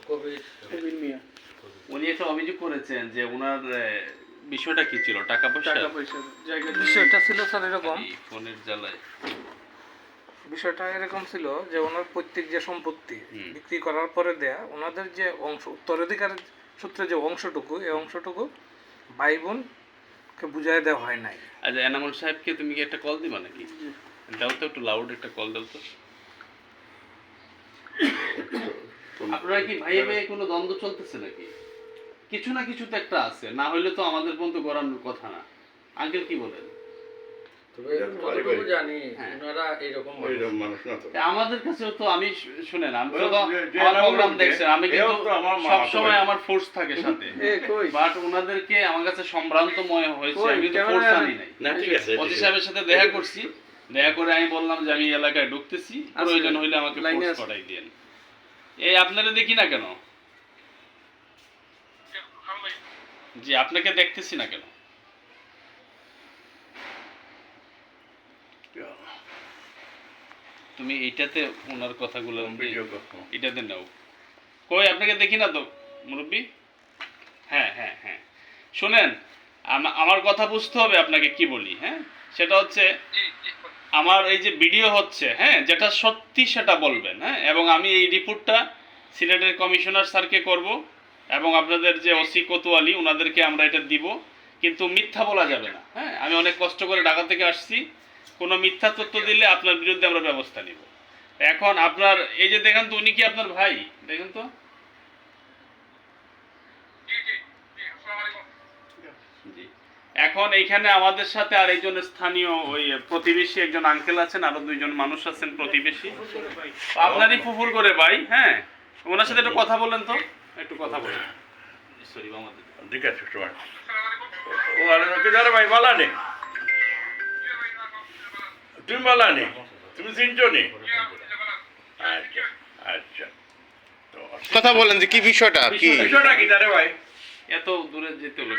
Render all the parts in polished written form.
কবির মিয়া। উনি একটা অভিযোগ করেছেন যে ওনার বিষয়টা কি ছিল, টাকা পয়সা জায়গা বিষয়টা ছিল স্যার এরকম, ফোনের জ্বালায় বিষয়টা এরকম ছিল যে ওনার প্রত্যেক যে সম্পত্তি বিক্রি করার পরে দেয়া ওনাদের যে অংশ উত্তরাধিকারের সূত্রে যে অংশটুকু এই অংশটুকু ভাই বোনকে বুঝাই দেওয়া হয় নাই। আচ্ছা, এনামুল সাহেবকে তুমি কি একটা কল দিবা নাকি? দাও তো, একটু লাউড একটা কল দাও তো। আপনারা কি ভাইয়ে ভাইয়ে কোনো দ্বন্দ্ব চলতেছে নাকি? কিছু না কিছু তো একটা আছে, না হইলে তো আমাদের পর্যন্ত গড়ানোর কথা না। আঙ্কেল কি বলেন? আমাদের কাছেও তো আমি শুনেন, আমি তো প্রোগ্রাম দেখছেন, আমি কিন্তু সবসময় আমার ফোর্স থাকে সাথে, বাট ওনাদেরকে আমার কাছে সম্ভ্রান্তময় হয়েছে, আমি তো ফোর্স আনি নাই। অতি সাহেবের সাথে দেখা করছি, দেখা করে আমি বললাম যে আমি এলাকায় ঢুকতেছি, প্রয়োজন হইলে আমাকে ফোর্স করাই দেন। এই আপনারা দেখি না কেন? জি, আপনাকে দেখতেছি না কেন? তুমি এইটাতে ওনার কথাগুলো এটাতে নাও। কই আপনাকে দেখি না তো মুরব্বী। হ্যাঁ হ্যাঁ হ্যাঁ, শুনেন, আমার কথা বুঝতে হবে আপনাকে কি বলি। হ্যাঁ, সেটা হচ্ছে আমার এই যে ভিডিও হচ্ছে, হ্যাঁ, যেটা সত্যি সেটা বলবেন। হ্যাঁ, এবং আমি এই রিপোর্টটা সিলেটের কমিশনার স্যারকে করব এবং আপনাদের যে ওসি কোতোয়ালি ওনাদেরকে আমরা এটা দিব, কিন্তু মিথ্যা বলা যাবে না। হ্যাঁ, আমি অনেক কষ্ট করে ঢাকা থেকে আসছি, কোনো মিথ্যা তথ্য দিলে আপনার বিরুদ্ধে আমরা ব্যবস্থা নিব। এখন আপনার এই যে দেখেন তো, উনি কি আপনার ভাই? দেখেন তো। এখন এইখানে আমাদের সাথে আর একজন স্থানীয় ওই প্রতিবেশী একজন আঙ্কেল আছেন, আরো দুইজন মানুষ আছেন প্রতিবেশী, আপনারই ফুফুর করে ভাই। হ্যাঁ, ওনার সাথে একটু কথা বলেন তো, একটু কথা বলেন। সরি আমাদের ঠিক আছে, ও আরে ভাই বলা নেই, তুমি বলা নেই, তুমি চিনছো নি? আচ্ছা আচ্ছা, কথা বলেন যে কি বিষয়টা, কি বিষয়টা কি তারে ভাই? এত দূরে যেতে হলো।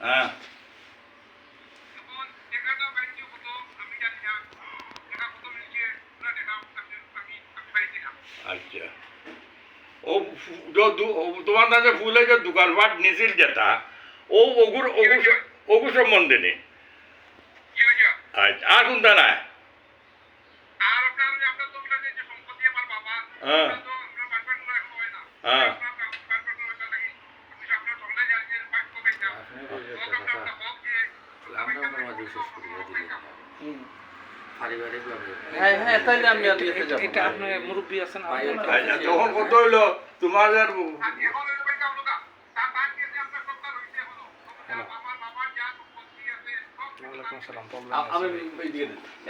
হ্যাঁ, আচ্ছা, ও তোমার না যে ফুলে যে দোকানপাট নিছিল যেটা, ও ওগুর সম্বন্ধে নেই। আচ্ছা, আর কোনটা না? হ্যাঁ হ্যাঁ, এটা আপনি মুরব্বী আছেন, তখন কত হইলো তোমার?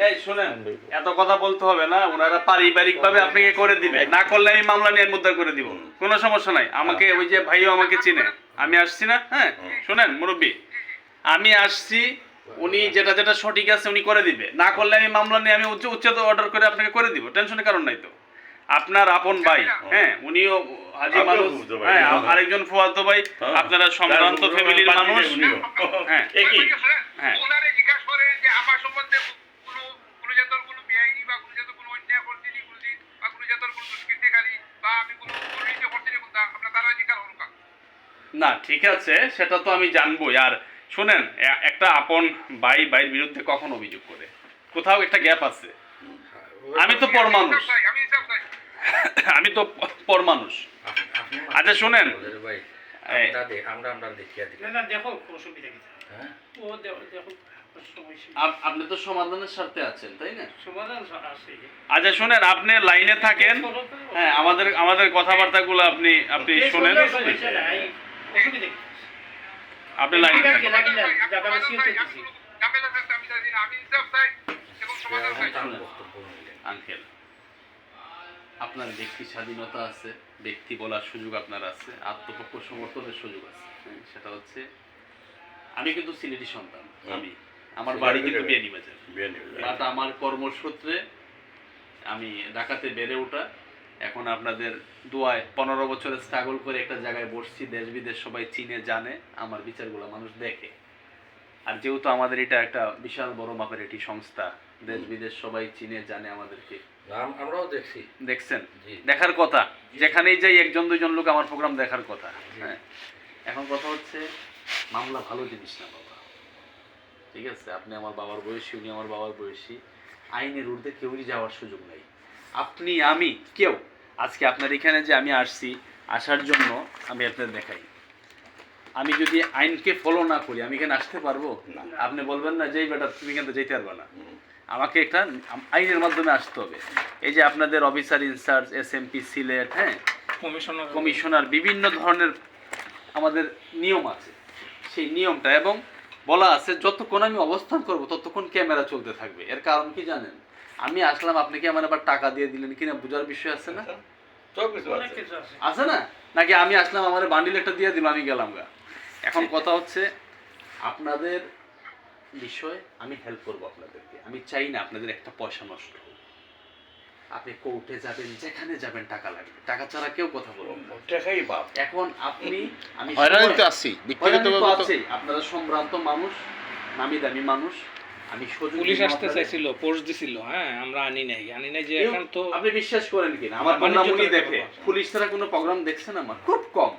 এই শুনেন, এত কথা বলতে হবে না, ওনারা পারিবারিক ভাবে আপনাকে করে দিবে, না করলে আমি মামলা নিয়ে মুদ্রা করে দিব, কোনো সমস্যা নাই। আমাকে ওই যে ভাইও আমাকে চিনে, আমি আসছি না। হ্যাঁ, শুনেন মুরব্বী, আমি আসছি, উনি যেটা যেটা সঠিক আছে উনি করে দিবে, না করলে আমি মামলা নিয়ে আমি উচ্ছেদ অর্ডার করে আপনাকে করে দিব, টেনশনের কারণ নাই তো। আপনার আপন ভাই, হ্যাঁ, উনিও হাজি মানুষ, হ্যাঁ, আরেকজন ফুয়াতো ভাই, আপনারা সম্ভ্রান্ত ফ্যামিলির মানুষ। হ্যাঁ হ্যাঁ, না ঠিক আছে, সেটা তো আমি জানবোই। আর শুনেন, একটা আপন ভাইয়ের বিরুদ্ধে কখন অভিযোগ করে? কোথাও একটা গ্যাপ আছে। আমি তো পর মানুষ, আমি তো পর মানুষ। আচ্ছা শুনেন, আপনি তো সমাধানের স্বার্থে আছেন, তাই না? আচ্ছা শুনেন, আপনি লাইনে থাকেন। হ্যাঁ, আমাদের কথাবার্তাগুলো আপনি শুনেন, আপনি লাইনে থাকেন। আঙ্কেল, আপনার ব্যক্তি স্বাধীনতা আছে, ব্যক্তি বলার সুযোগ আপনার আছে, আত্মপক্ষ সমর্থনের সুযোগ আছে। সেটা হচ্ছে, আমি কিন্তু সিলেটি সন্তান, আমার বাড়ি কিন্তু বিয়ানীবাজার, বাট আমার কর্মসূত্রে আমি ঢাকাতে বেড়ে ওঠা। এখন আপনাদের দোয়ায় 15 বছরের স্ট্রাগল করে একটা জায়গায় বসছি, দেশ বিদেশ সবাই চিনে জানে, আমার বিচারগুলো মানুষ দেখে। আর যেহেতু আমাদের এটা একটা বিশাল বড় মাপের একটি সংস্থা, দেশ বিদেশ সবাই চিনে জানে আমাদেরকে। আমরাও দেখছি। দেখছেন? জি। দেখার কথা, যেখানেই যাই একজন দুজন লোক আমার প্রোগ্রাম দেখার কথা। হ্যাঁ, এখন কথা হচ্ছে মামলা ভালো জিনিস না বাবা, ঠিক আছে? আপনি আমার বাবার বয়সী, উনি আমার বাবার বয়সী, আইনের ঊর্ধ্বে কেউই যাওয়ার সুযোগ নেই। আপনি আমি কেউ, আজকে আপনার এখানে যে আমি আসছি, আসার জন্য আমি আপনাদের দেখাই, আমি যদি আইনকে ফলো না করি আমি এখানে আসতে পারবো? আপনি বলবেন না যে এই বেটা তুমি কিন্তু যেতে পারবে না, আমাকে একটা আইনের মাধ্যমে আসতে হবে। এই যে আপনাদের অফিসার ইনচার্জ, এসএমপি সিলেট, হ্যাঁ, কমিশনার, বিভিন্ন ধরনের আমাদের নিয়ম আছে, সেই নিয়মটা এবং বলা আছে যতক্ষণ আমি অবস্থান করব ততক্ষণ ক্যামেরা চলতে থাকবে। এর কারণ কি জানেন? আমি আসলাম, আপনি কি আমার আবার টাকা দিয়ে দিলেন কিনা বোঝার বিষয় আছে না? সব কিছু অনেক আছে। কিছু আছে। আছে না? নাকি আমি আসলাম আমার বান্ডিল একটা দিয়ে দিল আমি গেলাম গা। এখন কথা হচ্ছে আপনাদের বিষয়ে আমি হেল্প করবো আপনাদেরকে, আমি চাই না আপনাদের একটা পয়সা নষ্ট হোক। আপনি কোর্টে যাবেন, যেখানে যাবেন টাকা লাগবে, টাকা ছাড়া কেউ কথা বলবেন না। দেখাই বাপ। এখন আপনি আমি হয়রানি তো সময়- আছি, হয়রানি ব্যক্তিগত তো আছেই। আপনারা সম্ভ্রান্ত মানুষ, নামি দামি মানুষ, আমি সুযোগ পুলিশ দিব আসতে আপনাদের। চাইছিল, পোস্ট দিছিল, হ্যাঁ আমরা আনি নাই যে কেউ- এখন তো আপনি বিশ্বাস করেন কিনা আমার বাণিজ্য প্রোগ্রাম উনি করে দেখে, করবো। পুলিশ ছাড়া কোনো প্রোগ্রাম দেখছেন আমার খুব কম,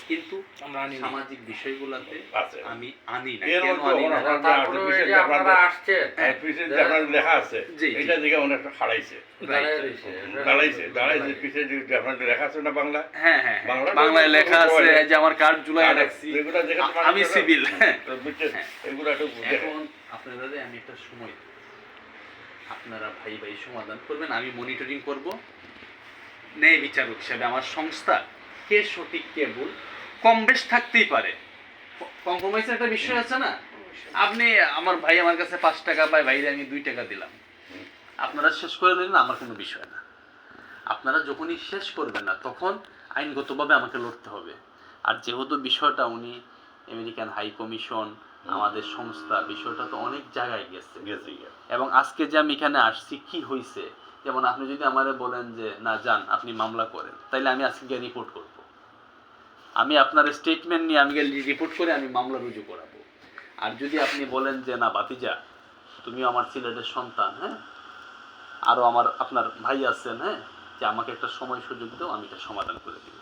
কিন্তু আমরা আনি নাই। সামাজিক বিষয়গুলোতে আছে। আমি আনি না। এর কেন মধ্যে আনি না? তারপরে ওই যে আপনারা আসছেন পিছিয়ে যে আপনার লেখা আছে, জি, জি। এটা দিকে অনেকটা খাড়াইছে। দাঁড়াইছে পিছিয়ে যে আপনার লেখা আছে না বাংলা, হ্যাঁ হ্যাঁ হ্যাঁ। বাংলায় বাংলায় তো লেখা আছে বলে। যে আমার কার্ড জুলাই রাখছি, যেগুলো দেখে তো আমি সিভিল। তো বুঝছেন, এগুলো একটু বুঝে। এখন আপনাদের আমি একটা সময় দেব। আপনারা ভাই ভাই সমাধান করবেন, আমি মনিটরিং করব ন্যায় বিচারক হিসাবে। আমার সংস্থা কে সঠিক কে ভুল কম বেশ থাকতেই পারে, কম্প্রোমাইজের একটা বিষয় আছে না? আপনি আমার ভাই আমার কাছে 5 টাকা পায়, ভাইরে আমি 2 টাকা দিলাম, আপনারা শেষ করে নিলেন, আমার কোনো বিষয় না। আপনারা যখনই শেষ করবেন না তখন আইনগতভাবে আমাকে লড়তে হবে। আর যেহেতু বিষয়টা উনি আমেরিকান হাই কমিশন, আমাদের সংস্থা, বিষয়টা তো অনেক জায়গায় গেছে, এবং আজকে যে আমি এখানে আসছি কি হয়েছে, যেমন আপনি যদি আমারে বলেন যে না যান আপনি মামলা করেন, তাইলে আমি আজকে গিয়ে রিপোর্ট করব। আমি আপনার স্টেটমেন্ট নিয়ে আমি রিপোর্ট করে আমি মামলা রুজু করাবো। আর যদি আপনি বলেন যে না বাতিজা তুমিও আমার সিলেটের সন্তান, হ্যাঁ, আরও আপনার ভাই আছেন, হ্যাঁ, যে আমাকে একটা সময় সুযোগ দাও, আমি এটা সমাধান করে দিব।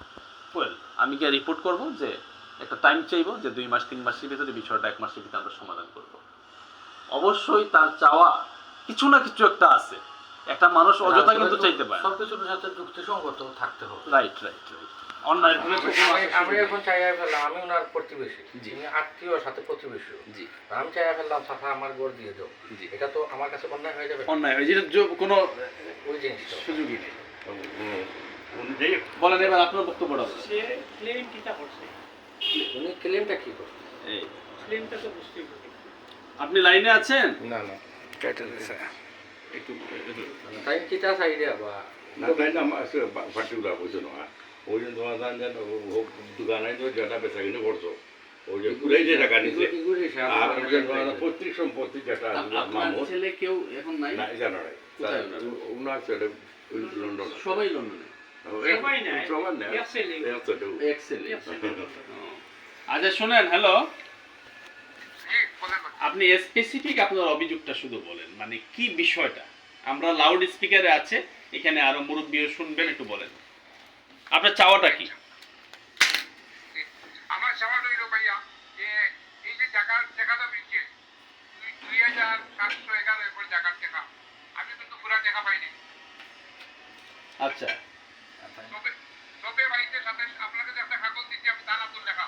ওয়েল, আমি গিয়ে রিপোর্ট করব যে একটা টাইম চাইবো যে 2 মাস 3 মাসের ভিতরে বিষয়টা 1 মাসের ভিতরে আমরা সমাধান করব। অবশ্যই তার চাওয়া কিছু না কিছু একটা আছে, একটা মানুষ অযথা কিন্তু চাইতে পারে। সবকিছুর সাথে যুক্তিসঙ্গত থাকতে হবে। Right right right. অন্যায়ের কোনো আমি এখন চাইয়া ফেললাম, আমি ওনার প্রতিবেশী, জি। উনি আত্মীয় সাথে প্রতিবেশী, জি আমি চাইয়া ফেললাম সাথে আমার গড় দিয়ে দাও, জি। এটা তো আমার কাছে অন্যায় হয়ে যাবে, অন্যায় হয়, যেটা কোনো ওই জিনিসটা। সুযোগই নেই। উনি যে- বলেন এবার আপনার বক্তব্যটা বলেন। সে ক্লেম কিটা করছে, উনি ক্লেমটা কি করছে? এই ক্লেমটা তো বুঝতেই হবে। আপনি লাইনে আছেন? না না একটু টাইম কিটা চাইডিয়া বা না তাই না আমার পার্টিকুলার বুঝছো না, ওই জন্য তোমার জানেন দোকানে তো যেটা বেচা কিনে করছো, ওই যে ঘুরে যে টাকা নিছে, ইগুর হিসাব আর ওই যে পৈতৃক সম্পত্তি যেটা আপনার মামুর ছেলে কেউ এখন নাই? না জানো নাই, কোথায় ওনার? ওনার ছেলে ওই লন্ডন সবাই লন্ডনে। সবাই নাই, সবার না এক্সেলে। এক্সেলে। আচ্ছা শোনেন, হ্যালো, আপনি স্পেসিফিক আপনার অভিযোগটা শুধু বলেন, মানে কি বিষয়টা। আমরা লাউড স্পিকারে আছে, এখানে আরো মুরব্বীও শুনবেন, একটু বলেন আপনার চাওয়াটা কি। আমার চাওয়া রইল ভাইয়া যে এই যে জায়গাটা দিচ্ছে 2711 একর জায়গার টাকা, আমি কিন্তু পুরা টাকা পাইনি। আচ্ছা সবে পাইছে, সাথে আপনাকে যে একটা কাগজ দিচ্ছি আমি তার আব্দুল লেখা,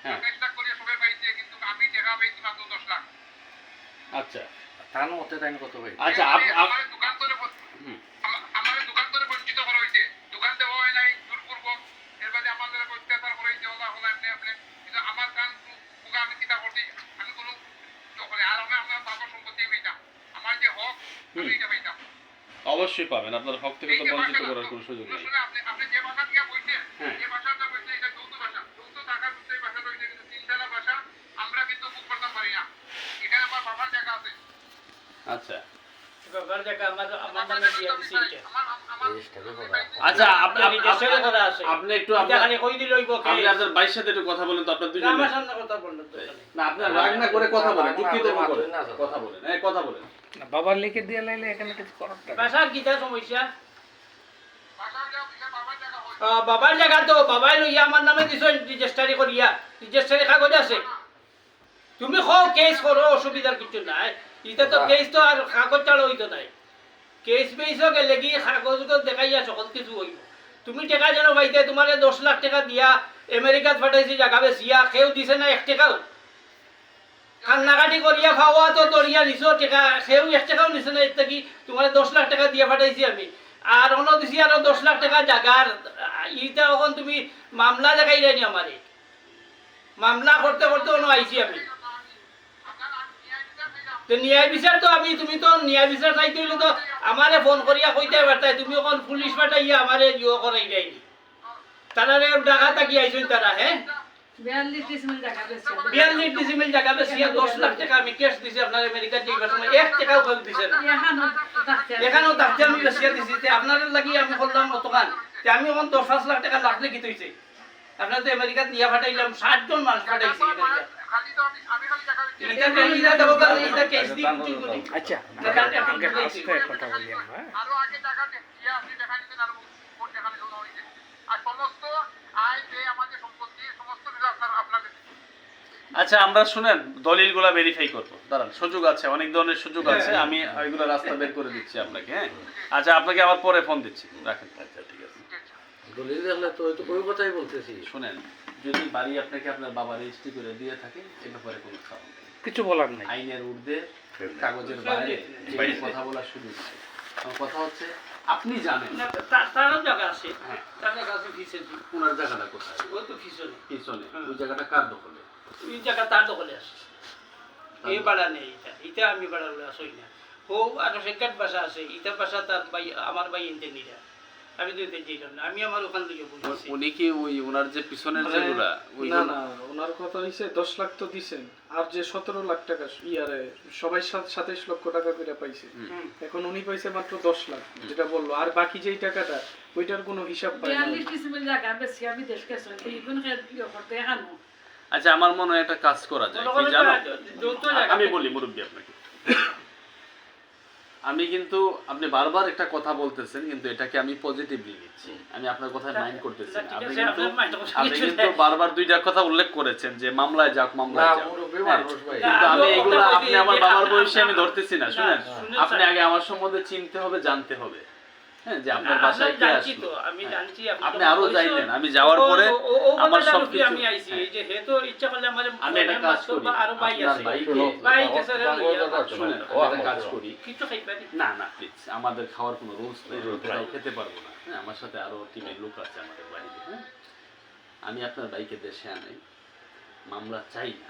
হ্যাঁ। চেষ্টা করে সবে পাইছে, কিন্তু আমি টাকা পাইছি মাত্র 10 লাখ। আচ্ছা তার মতে তাই কত ভাই? আচ্ছা আমার দোকান ধরে আমার দোকান ধরে বঞ্চিত করা হয়েছে, দোকান দেওয়া হয় নাই দুর্পূর্ব, এর বাদে আমার দ্বারা অত্যাচার করা হয়েছে, ওলা হলো এমনি আপনি, কিন্তু আমার কান পোকা আমি কিতা করছি, আমি কোনো করে আর আমি আমার বাবার সম্পত্তি পাইতাম, আমার যে হক আমি এটা পাইতাম। অবশ্যই পাবেন, আপনার হক থেকে তো এই যে বঞ্চিত ভাষাটা, করার কোনো সুযোগ নেই। শুনে আপনি যে ভাষা দিয়ে বলছেন, হ্যাঁ। যে ভাষাটা বলছেন এটা যৌথ ভাষা, যৌথ থাকার মধ্যে এই ভাষাটা হয়েছে, কিন্তু তিনতলা ভাষা আমরা কিন্তু বুক করতে পারি না। এখানে আমার বাবার জায়গা আছে, আচ্ছা বাবার জায়গা আমার নামে দিয়ে দিছি এটা। আচ্ছা আপনি দেশের কথা আছে, আপনি একটু এটা খালি কই দিল হইব কে? আপনি আপনার ভাইয়ের সাথে একটু কথা বলেন তো, আপনার দুজন আমার সামনে কথা বললেন তো। না, আপনার রাগ না করে কথা বলেন, যুক্তি তর্ক আমাদের করেন, মাতুল না তো। কথা বলেন, কথা বলেন। না, বাবার লিখে দিয়ে লাইলে এখানে কিছু করার থাকে না। বাসার কিটা সমস্যা বাসার যা বিষয় বাবার জায়গা হয় বাবার জায়গা তো বাবাই লইয়া আমার নামে দিছ রেজিস্ট্রারি করিয়া রেজিস্ট্রারি কাগজ আছে তুমি খাও কেস করো অসুবিধার কিছু নাই এটা তো কেস তো আর কাগজ ছাড়া হইতো নাই কেস পেয়েছো গেলে কি কাগজ দেখাইয়া সকল কিছু হইব তুমি টাকা যেন পাইতে তোমার 10 লাখ টাকা দিয়া আমেরিকাত পাঠাইছি জায়গা বেচিয়া কেউ দিছে না 1 টাকাও কান্নাকাটি করিয়া খাওয়া তো দরিয়া নিছো টাকা সেও 1 টাকাও নিছে না এতে কি তোমার 10 লাখ টাকা দিয়া পাঠাইছি আমি আর অন্য দিছি আরো 10 লাখ টাকা জাগার ইটা এখন তুমি মামলা দেখাই যায়নি আমারে মামলা করতে করতে অন্য আইছি আমি তো ন্যায় বিচার তো আমি তুমি তো ন্যায় বিচার চাইতে হইলে তো আমারে ফোন করিয়া কইতে পারতাই তুমি এখন পুলিশ পাঠাইয়া আমারে ইয়ে করাই যায়নি তারা ডাকা তাকি আইছেন তারা হ্যাঁ 42 ডিসেম্বর জায়গা বেশি 42 ডিসেম্বর জায়গা বেশি 10 লাখ টাকা আমি ক্যাশ দিছি আপনার আমেরিকার যাইবার সময় 1 টাকাও কেউ দিছে না এখানেও তাহতে আমি বেশিয়া দিছি তে আপনাদের লাগি আমি করলাম অতখান তে আমি এখন 10-5 লাখ টাকা লাগলে কি হইছে আপনার তো আমেরিকাত নিয়া পাঠাইলাম 60 জন মানুষ পাঠাইছি খালি তো আমি খালি জায়গা এটা দেবো এটা কেস দি কিছু করি আচ্ছা আমাকে আস্তে কথা বলি আমরা, হ্যাঁ? আরো আগে টাকা দিয়ে আপনি দেখা নিতেন আরো কোন টাকা নিতে হইছে আর সমস্ত আয় যে আমাদের সম্পত্তি সমস্ত কিছু আপনাদের আচ্ছা আমরা শুনেন দলিলগুলা ভেরিফাই করবো দাঁড়ান সুযোগ আছে অনেক ধরনের সুযোগ আছে আমি ওইগুলো রাস্তা বের করে দিচ্ছি আপনাকে হ্যাঁ আচ্ছা আপনাকে আবার পরে ফোন দিচ্ছি রাখেন আচ্ছা ঠিক আছে দলিল দেখলে তো ওই তো ওই কথাই বলতেছি শুনেন যদি বাড়ি আপনাকে আপনার বাবা রেজিস্ট্রি করে দিয়ে থাকে এ ব্যাপারে কোনো খাওয়া কিছু বলার নাই। আইনের ঊর্ধ্বে কাগজের বাইরে যে কথা বলার সুযোগ নাই আমার কথা হচ্ছে আপনি জানেন না তারও জায়গা আছে হ্যাঁ তার জায়গা আছে ফিসে ওনার জায়গাটা কোথায় ওই তো ফিসনে পিছনে ওই জায়গাটা কার দখলে ওই জায়গা তার দখলে আছে এই বাড়া নেই এটা আমি বাড়া আসই না ও আর সেকাট বাসা আছে ইটার বাসা তার ভাই আমার ভাই ইঞ্জিনিয়ার আমি তো এতে যাইলাম না আমি আমার ওখান থেকে বলছি উনি কি ওই ওনার যে পিছনের যেগুলা না না ওনার কথা হইছে 10 লাখ তো দিছেন আর যে 17 লাখ টাকা ইয়ারে সবাই 27 লক্ষ টাকা করে পাইছে এখন উনি পাইছে মাত্র 10 লাখ যেটা বললো আর বাকি যেই টাকাটা ওইটার কোনো হিসাব পাই না 42 ডিসেম্বর জায়গা বেশি আমি দেশ গেছি এইগুন করতে এখানো আচ্ছা আমার মনে হয় একটা কাজ করা যায় কি জানো আমি বলি মুরব্বী আপনাকে আমি কিন্তু আপনি বারবার একটা কথা বলতেছেন কিন্তু এটাকে আমি পজিটিভলি নিচ্ছি আমি আপনার কথা মাইন্ড করতেছি না আপনি কিন্তু বারবার দুইটা কথা উল্লেখ করেছেন যে মামলায় যাক মামলায় যাক মুরব্বী মানুষ ভাই কিন্তু আমি এগুলো আপনি আমার বাবার বয়সে আমি ধরতেছি না শুনেন আপনি আগে আমার সম্বন্ধে চিনতে হবে জানতে হবে হ্যাঁ যে আপনার বাসায় কে জানছি আসলো তো আমি জানছি আপনি আরো যাইলেন আমি যাওয়ার পরে আমার সবকিছু আমি আইছি এই যে হে তো ইচ্ছা করলে আমারে আমি একটা কাজ করি আরো ভাই আপনার আছে ভাইকে ভাই কে স্যার শুনেন আমি একটা কাজ করি কিছু খাইবানি না না প্লিজ আমাদের খাওয়ার কোনো রুলস নেই কোথাও খেতে পারবো না হ্যাঁ আমার সাথে আরো টিমের লোক আছে আমাদের বাড়িতে হ্যাঁ আমি আপনার বাইকে দেশে আনাই মামলা চাই না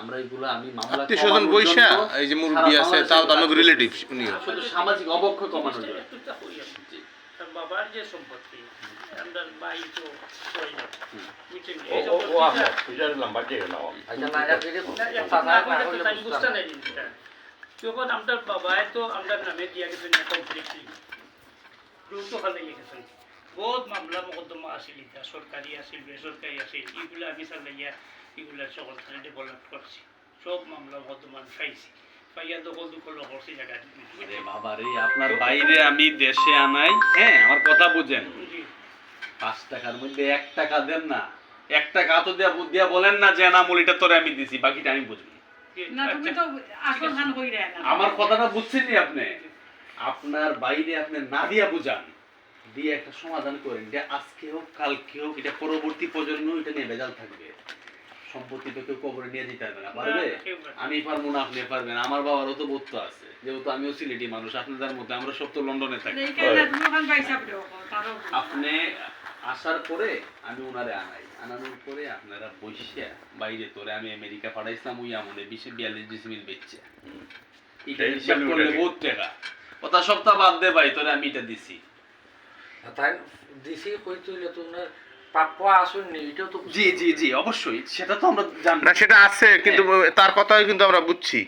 আমরা এগুলো আমি মামলা আত্মীয়স্বজন বইসা এই যে মুরব্বি আছে তাও তো আমাদের রিলেটিভ উনিও শুধু সামাজিক অবক্ষয় কমানোর জন্য জি। বাবার যে সম্পত্তি আমরা ভাই তো কই না বুঝছেন ও আপনার পূজার নাম্বার দিয়ে নাও আচ্ছা না এটা যদি বুঝতে নাই জিনিসটা যখন আমরা বাবাই তো আমরা নামে দিয়া গেছেন কমপ্লিটলি রূপ তো ভালো গেছেন বহুত মামলা মোকদ্দমা আসিল এটা সরকারি আসিল বেসরকারি আসিল এগুলো আমি চালাইয়া এগুলো সকল ডেভেলপ করছি সব মামলা মোকদ্দমা আমি খাইছি পাইয়া দখল করছি জায়গা আরে বাবা রে আপনার বাইরে আমি দেশে আনাই হ্যাঁ আমার কথা বুঝেন 5 টাকার মধ্যে 1 টাকা দেন না 1 টাকা তো দিয়া বলেন না যে না মলিটা তোরে আমি দিছি বাকিটা আমি বুঝবো না তুমি তো আসল খান কই রে না আমার কথাটা বুঝছেননি আপনি আপনার বাইরে আপনি না দিয়া বুঝান দিয়ে একটা সমাধান করেন যে আজকে হোক কালকে হোক এটা পরবর্তী প্রজন্ম এটা নিয়ে ভেজাল থাকবে সম্পত্তি তো কেউ কবরে নিয়ে দিতে পারবে না পারবে আমি পারবো না আপনি পারবেন আমার বাবারও তো বোধ আছে যেহেতু আমিও সিলেটি মানুষ আপনাদের মধ্যে আমরা সব তো লন্ডনে থাকি এই কেন তুমি ওখান পাইছা বড় তারও আপনি আসার পরে আমি ওনারে আনানোর পরে আপনারা বসিয়া বাইরে তোরে আমি আমেরিকা পাঠাইছিলাম ওই আমলে 42 ডিসমিল বেচছে এটা হিসাব করলে বহুত টাকা কথা সপ্তাহ বাদ দে ভাই তোরে আমি এটা দিছি তাই দিছি কইতে হইলে তোমরা প্রাপ্য আসুন নি এটাও তো জি জি জি অবশ্যই সেটা তো আমরা জানি না সেটা আছে কিন্তু তার কথাই কিন্তু আমরা বুঝছি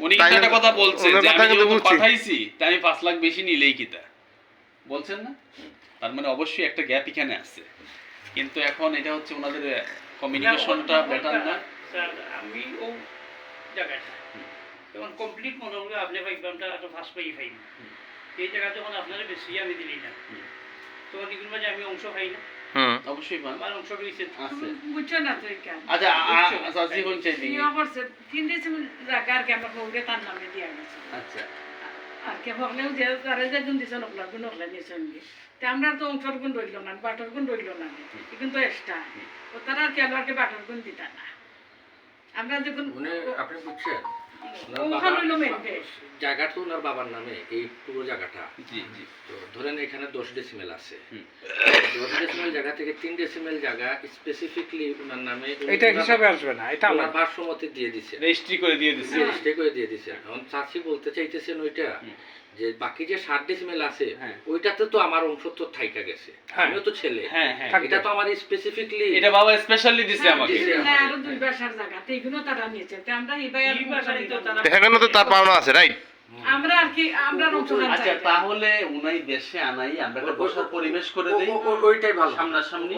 উনি কিন্তু একটা কথা বলছেন ওনার যে কথা আমি কিন্তু যেহেতু বুঝছি। পাঠাইছি তাই আমি 5 লাখ বেশি নিলেই কিতা বলছেন না তার মানে অবশ্যই একটা গ্যাপ এখানে আছে কিন্তু এখন এটা হচ্ছে ওনাদের কমিউনিকেশনটা বেটার না স্যার আমি ও জায়গাটা তখন কমপ্লিট মনে হলো আপনি পাইবামটা আরো ফার্স্ট পাই পাইব এই জায়গা যখন আপনারা বেশি আমি দিলি না তখন এগুলো মাঝে আমি অংশ খাই না অবশ্যই পান আমার অংশ রয়েছে আছে বুঝছো না তুই কেন আচ্ছা চাচি কোন চাই দিই করছে 3 ডিসেম্বর জায়গা আর কি আমরা বউরে তার নামে দিয়া গেছে আচ্ছা আর কে হলেও যে তারা যে গুণ দিছে নকলা গুণ নকলা নিয়েছে তে আমরা তো অংশর গুণ রইল না বাটার গুণ রইল না কিন্তু এক্সট্রা ও তারা আর কেন আর কি বাটার গুণ দিতা না আমরা যখন উনি আপনি বুঝছেন ওখানে হইলো মেনবে জায়গাটা ওনার বাবার নামে এই পুরো জায়গাটা জি জি তো ধরেন এখানে 10 ডেসিমেল আছে 10 ডেসিমেল জায়গা থেকে 3 ডেসিমেল জায়গা স্পেসিফিকলি ওনার নামে এটা হিসাবে আসবে না, এটা ওনার আমার ভারসম্মতি দিয়ে দিছে, রেজিস্ট্রি করে দিয়ে দিছে রেজিস্ট্রি করে দিয়ে দিছে। এখন চাচি বলতে চাইতেছেন ওইটা যে বাকি যে 60 ডেসিমেল আছে ওইটাতে তো আমার অংশ তো থাইকা গেছে, আমিও তো ছেলে, হ্যাঁ হ্যাঁ এটা তো আমার স্পেসিফিকলি এটা বাবা স্পেশালি দিছে আমাকে না আরো 2 বাসার জায়গা তে এগুলো তারা নিয়েছে তে আমরা এবার এই বাসারই তো তারা এখানে তো তার পাওনা আছে, রাইট? আমরা আর কি আমরা অংশ খান আচ্ছা তাহলে উনাই দেশে আনাই আমরা একটা বসার পরিবেশ করে দেই ওইটাই ভালো, সামনাসামনি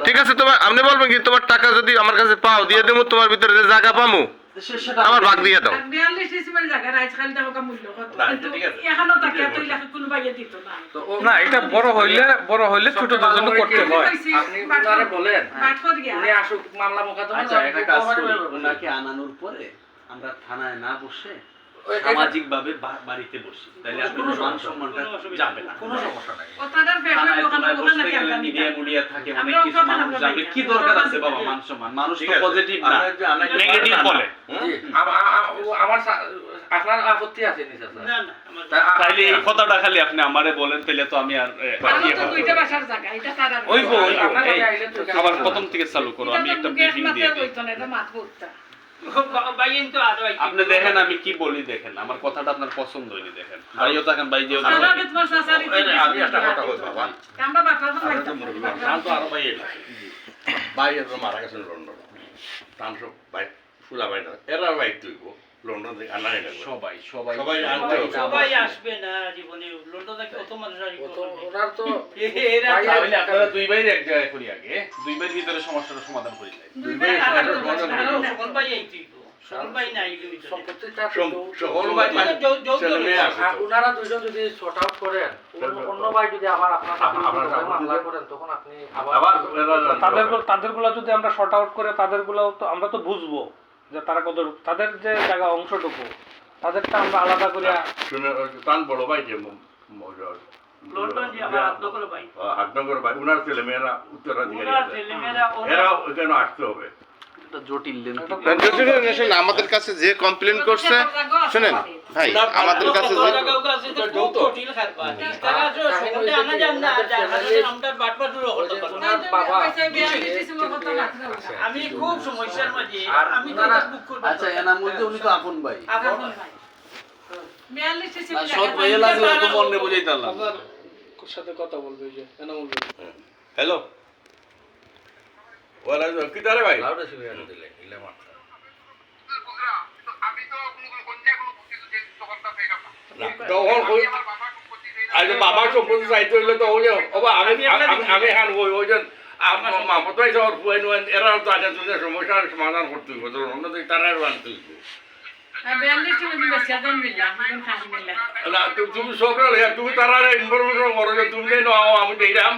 ঠিক আছে, তোমার আপনি বলবেন কি তোমার টাকা যদি আমার কাছে পাও দিয়ে দেবো, তোমার ভিতরে যে জায়গা পামু আমার ভাগ দিয়ে দাও। আর 42 ডিসেম্বর জায়গা আজকাল দেখো কা মূল্য কত কিন্তু এখনো তাকে এত লেখা কোনো বাইরে দিত না না, এটা বড় হইলে ছোটদের জন্য করতে হয়। আপনি ওনারে বলেন পাঠ করে গিয়া উনি আসুক মামলা মোকদ্দমা আচ্ছা একটা কাজ করি ওনাকে আনানোর পরে আমরা থানায় না বসে সামাজিক ভাবে বাড়িতে বসি তাহলে আপনার মান সম্মানটা যাবে না কোনো সমস্যা নাই। ও তাদের ফ্যামিলি ওখানে ওখানে নাকি আমরা মিডিয়া মুডিয়া থাকে অনেক কিছু মানুষ যাবে কি দরকার আছে বাবা মান সম্মান মানুষ তো পজিটিভ না নেগেটিভ বলে জি, আমার আপনার আপত্তি আছে নি স্যার? না না আমার তাইলে এই কথাটা খালি আপনি আমারে বলেন তাহলে তো আমি আর আমরা তো দুইটা বাসার জায়গা এটা তারা ওইবো আপনার কাছে আইলে তো আবার প্রথম থেকে চালু করো আমি একটা ব্রিফিং দিয়ে দিই হইতো না এটা মাত বলতা বাইন তো আরো আপনি দেখেন আমি কি বলি দেখেন আমার কথাটা আপনার পছন্দ হয়নি দেখেন ভাইও থাকেন ভাই যেও আমরা কি তোমার সাসারি আমি একটা কথা বলবো বাবা, আমরা বাটার কোন আমি তো মুরব্বী মানুষ, আমি তো আরো ভাই এলাকা ভাই এরা মারা গেছেন লন্ডন, তান সব ভাই ফুলা ভাই না এরা ভাই তুইব লন্ডন থেকে আনাই লাগবে, সবাই সবাই সবাই আনতে হবে। সবাই আসবে না জীবনে লন্ডনে কত মানুষ আসবে ওনার তো এরা তাহলে আপনারা দুই ভাইয়ের এক জায়গায় করি আগে দুই ভাইয়ের ভিতরে সমস্যাটা সমাধান করি নাই দুই ভাই আর সকল ভাই আইতি সকল ভাই নাই লইতো সম্পত্তিটা সকল ভাই ছেলে মেয়ে আছে তো। ওনারা দুইজন যদি সর্ট আউট করেন, অন্য ভাই যদি আবার আপনার মামলা করেন তখন আপনি আবার তাদেরগুলো যদি আমরা শর্ট আউট করে তাদেরগুলো তো আমরা তো বুঝবো যে তারা কত, তাদের যে জায়গা অংশটুকু তাদেরটা আমরা আলাদা করে শুনে তান বড় ভাই যে লন্ডন যে আমার দখল ভাই হাটনগর ভাই উনার ছেলে মেয়েরা উত্তরাধিকারী ওরা আছে, ছেলেমেয়েরা এরা ওখানে আসতে হবে। এটা জটিল লেন শুনুন, আমাদের কাছে যে কমপ্লেন করছে, শুনেন ভাই, আমাদের কাছে যে জটিল খারবা তারা যে সকলে আনা যান না আমরা বাটপাট শুরু করতে পারবো ওনার বাবা আমি খুব সমস্যার মাঝে আমি তো বুক করব আচ্ছা এনামুল যে উনি তো আপন ভাই আপন ভাই 42 ডিসেম্বর সব ভাইয়া লাগলে তো মনে বুঝাইতে পারলাম আপনার সাথে কথা বলবে যে এনামুল ভাই। হ্যালো ওরা কি তারে ভাই লাউড আছে দিলে ইলা মাত্র আমি তো কোনো কন্যা কোনো কিছু চেঞ্জ করতে পারি না না তখন ওই আমার বাবা সম্পত্তি দেই আজ বাবা সম্পত্তি চাইতে হইলে তো ওই যে ওবা আমি হান ওই যে মামতো আইসা ওর ফুয়াই নুয়ান এরা তো আজ সমস্যার সমাধান করতে হইব তো অন্য দিকে তারা আনতে হইব। 42 ডিসেম্বর বেশি আদম মিলা এখন খাসি মিলা না তুমি সব তুমি তারা ইনফরমেশন করো যে তুমি যে নাও আমি দিলাম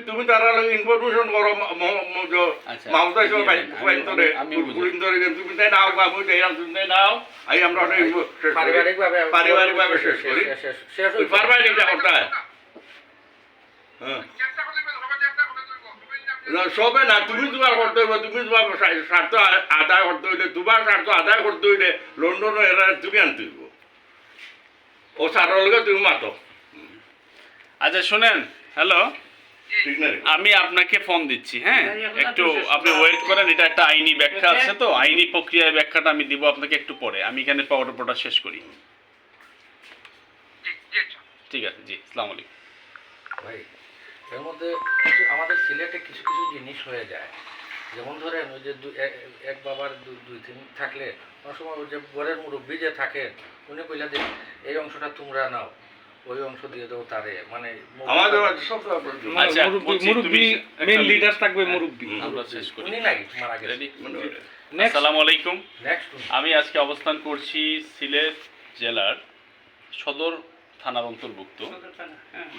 তুমি তারা ইনফরমেশন করো মামতো আইসা ফুয়াই ধরে পুলিশ ধরে তুমি তাই নাও আমি দিলাম তুমি তাই নাও আই আমরা পারিবারিকভাবে শেষ করি শেষ ওই পারবাই এটা করতে হ্যাঁ চেষ্টা করলে সবাই চেষ্টা করে দেব তুমি না সবে না তুমি তোমার করতে হইবে তুমি তোমার স্বার্থ আদায় করতে হইলে তোমার স্বার্থ আদায় করতে হইলে লন্ডনে এরা তুমি আনতে হইব ও সারার লগে তুমি মাতো আচ্ছা শুনেন হ্যালো ঠিক না রে? আমি আপনাকে ফোন দিচ্ছি হ্যাঁ একটু আপনি ওয়েট করেন এটা একটা আইনি ব্যাখ্যা আছে তো আইনি প্রক্রিয়ার ব্যাখ্যাটা আমি দিব আপনাকে একটু পরে আমি এখানে পাওয়ারটা শেষ করি ঠিক আছে জি আসসালামু আলাইকুম ভাই এর মধ্যে আমাদের সিলেটে কিছু কিছু জিনিস হয়ে যায়, যেমন ধরেন ওই যে এক বাবার দুই তিন থাকলে অনেক সময় ওই যে ঘরের মুরব্বী যে থাকেন উনি কইলা যে এই অংশটা তোমরা নাও, ওই অংশ দিয়ে দাও তারে, মানে আমাদের সব আচ্ছা বলছি, মুরব্বী তুমি মেইন লিডার থাকবে মুরব্বী আমরা শেষ করি উনি নাই মারা গেছে রেডি আসসালামু আলাইকুম। নেক্সট আমি আজকে অবস্থান করছি সিলেট জেলার সদর থানার অন্তর্ভুক্ত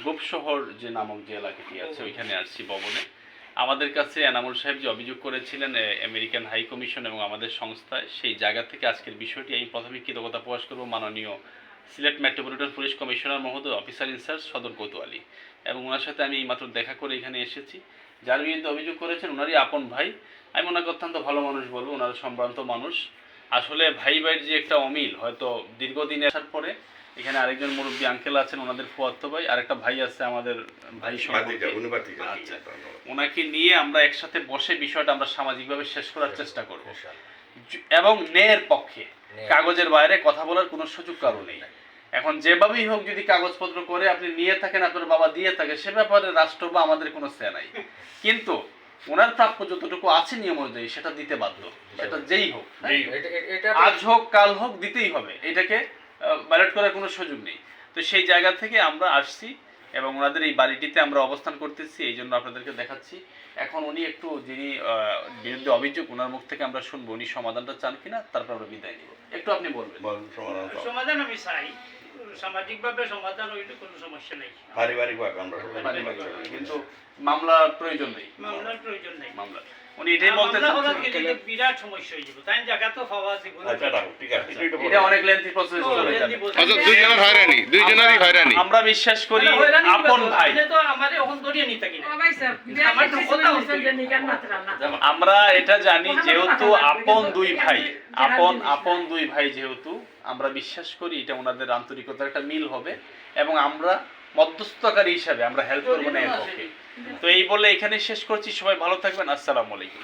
গোপশহর যে নামক যে এলাকাটি আছে ওইখানে আসছি ভবনে। আমাদের কাছে এনামুল সাহেব যে অভিযোগ করেছিলেন আমেরিকান হাই কমিশন এবং আমাদের সংস্থায়, সেই জায়গা থেকে আজকের বিষয়টি আমি প্রথমে কৃতজ্ঞতা প্রকাশ করব মাননীয় সিলেট মেট্রোপলিটন পুলিশ কমিশনার মহোদয় অফিসার ইনচার্জ সদর কোতোয়ালি, এবং ওনার সাথে আমি এইমাত্র দেখা করে এখানে এসেছি। যার বিরুদ্ধে অভিযোগ করেছেন ওনারই আপন ভাই, আমি ওনাকে অত্যন্ত ভালো মানুষ বলবো, ওনার সম্ভ্রান্ত মানুষ। আসলে ভাই ভাইয়ের যে একটা অমিল, হয়তো দীর্ঘদিন আসার পরে এখানে আরেকজন মুরব্বী আঙ্কেল আছেন, ওনাদের ফুয়াতো ভাই, আরেকটা ভাই আছে আমাদের ভাই সম্পর্কে। আচ্ছা, ওনাকে নিয়ে আমরা একসাথে বসে বিষয়টা আমরা সামাজিকভাবে শেষ করার চেষ্টা করব এবং ন্যায়ের পক্ষে, কাগজের বাইরে কথা বলার কোনো সুযোগ কারো নেই। এখন যেভাবেই হোক যদি কাগজপত্র করে আপনি নিয়ে থাকেন, আপনার বাবা দিয়ে থাকে, সে ব্যাপারে রাষ্ট্র বা আমাদের কোনো সে নাই, কিন্তু ওনার প্রাপ্য যতটুকু আছে নিয়ম অনুযায়ী সেটা দিতে বাধ্য, সেটা যেই হোক, আজ হোক কাল হোক দিতেই হবে, এটাকে ব্যালট করার কোনো সুযোগ নেই। তো সেই জায়গা থেকে আমরা আসছি এবং ওনাদের এই বাড়িটিতে আমরা অবস্থান করতেছি, এই জন্য আপনাদেরকে দেখাচ্ছি। এখন উনি একটু যিনি বিরুদ্ধে অভিযোগ, ওনার মুখ থেকে আমরা শুনবো উনি সমাধানটা চান কিনা, তারপর আমরা বিদায় নিব। একটু আপনি বলবেন। সমাধান আমি চাই, সামাজিকভাবে সমাধান হইলে কোনো সমস্যা নেই, কিন্তু মামলা প্রয়োজন নেই, মামলার প্রয়োজন নেই। মামলা উনি এটাই বলতে চাচ্ছেন, বিরাট সমস্যা হয়ে যাবে, তাই জায়গা তো পাওয়া জীবন এটা অনেক লেন্থি প্রসেস চলে যাবে। আচ্ছা, দুইজনেরই হয়রানি। আমরা বিশ্বাস করি আপন ভাই, তো আমাদের এখন ধরিয়ে নিতে কিনা ও ভাই স্যার আমার তো কথা হচ্ছে যে নিকান মাত্রা না আমরা এটা জানি যেহেতু আপন দুই ভাই, আপন দুই ভাই যেহেতু, আমরা বিশ্বাস করি এটা ওনাদের আন্তরিকতার একটা মিল হবে এবং আমরা মধ্যস্থকারী হিসাবে আমরা হেল্প করবো না এর পক্ষে। তো এই বলে এখানে শেষ করছি, সবাই ভালো থাকবেন, আসসালামু আলাইকুম।